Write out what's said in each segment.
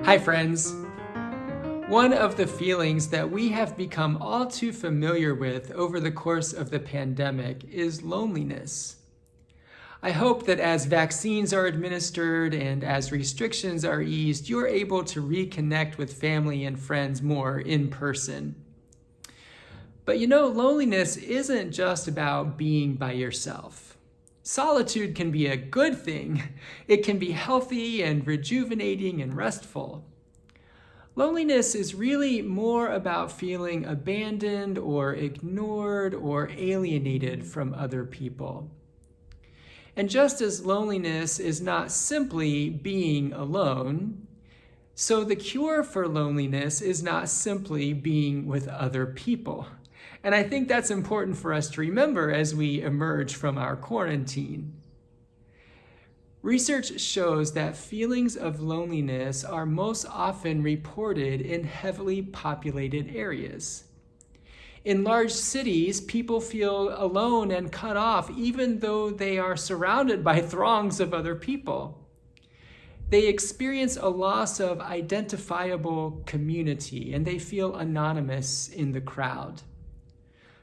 Hi, friends. One of the feelings that we have become all too familiar with over the course of the pandemic is loneliness. I hope that as vaccines are administered and as restrictions are eased, you're able to reconnect with family and friends more in person. But loneliness isn't just about being by yourself. Solitude can be a good thing. It can be healthy and rejuvenating and restful. Loneliness is really more about feeling abandoned or ignored or alienated from other people. And just as loneliness is not simply being alone, so the cure for loneliness is not simply being with other people. And I think that's important for us to remember as we emerge from our quarantine. Research shows that feelings of loneliness are most often reported in heavily populated areas. In large cities, people feel alone and cut off even though they are surrounded by throngs of other people. They experience a loss of identifiable community and they feel anonymous in the crowd.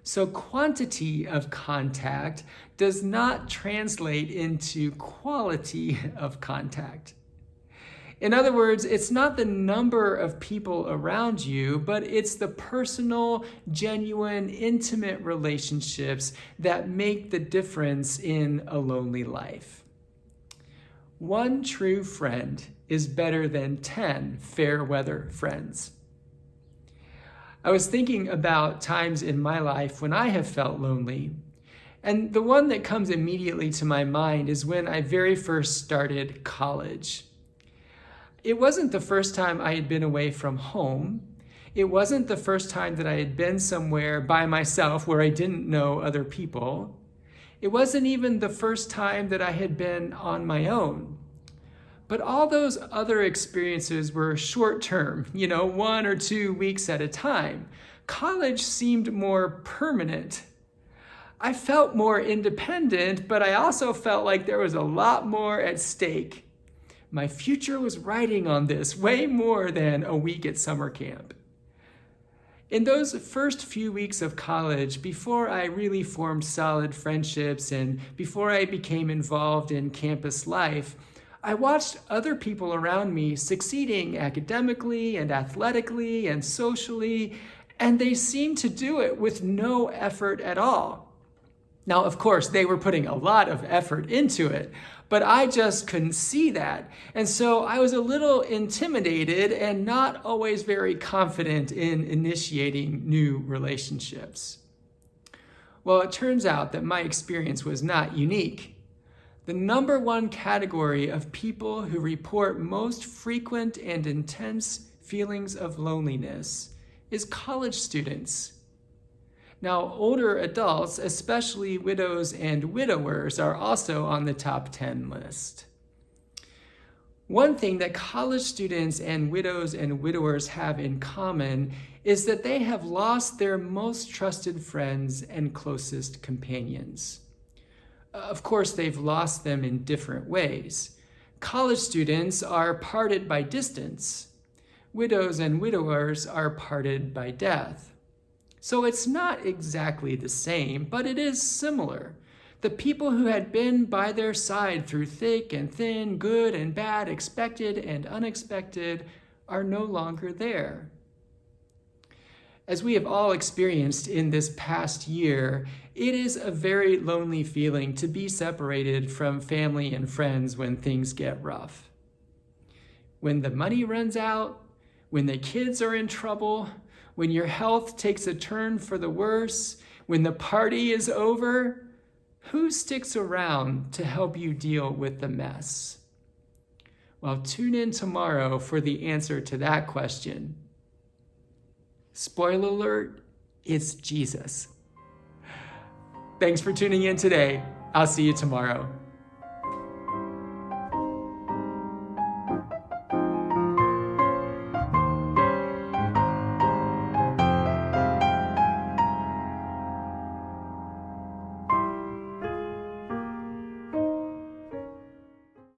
So quantity of contact does not translate into quality of contact. In other words, it's not the number of people around you, but it's the personal, genuine, intimate relationships that make the difference in a lonely life. One true friend is better than 10 fair weather friends. I was thinking about times in my life when I have felt lonely. And the one that comes immediately to my mind is when I very first started college. It wasn't the first time I had been away from home. It wasn't the first time that I had been somewhere by myself where I didn't know other people. It wasn't even the first time that I had been on my own. But all those other experiences were short-term, 1 or 2 weeks at a time. College seemed more permanent. I felt more independent, but I also felt like there was a lot more at stake. My future was riding on this way more than a week at summer camp. In those first few weeks of college, before I really formed solid friendships and before I became involved in campus life, I watched other people around me succeeding academically and athletically and socially, and they seemed to do it with no effort at all. Now, of course, they were putting a lot of effort into it, but I just couldn't see that. And so I was a little intimidated and not always very confident in initiating new relationships. Well, it turns out that my experience was not unique. The number one category of people who report most frequent and intense feelings of loneliness is college students. Now, older adults, especially widows and widowers, are also on the top 10 list. One thing that college students and widows and widowers have in common is that they have lost their most trusted friends and closest companions. Of course, they've lost them in different ways. College students are parted by distance. Widows and widowers are parted by death. So it's not exactly the same, but it is similar. The people who had been by their side through thick and thin, good and bad, expected and unexpected, are no longer there. As we have all experienced in this past year, it is a very lonely feeling to be separated from family and friends when things get rough. When the money runs out, when the kids are in trouble, when your health takes a turn for the worse, when the party is over, who sticks around to help you deal with the mess? Well, tune in tomorrow for the answer to that question. Spoiler alert, it's Jesus. Thanks for tuning in today. I'll see you tomorrow.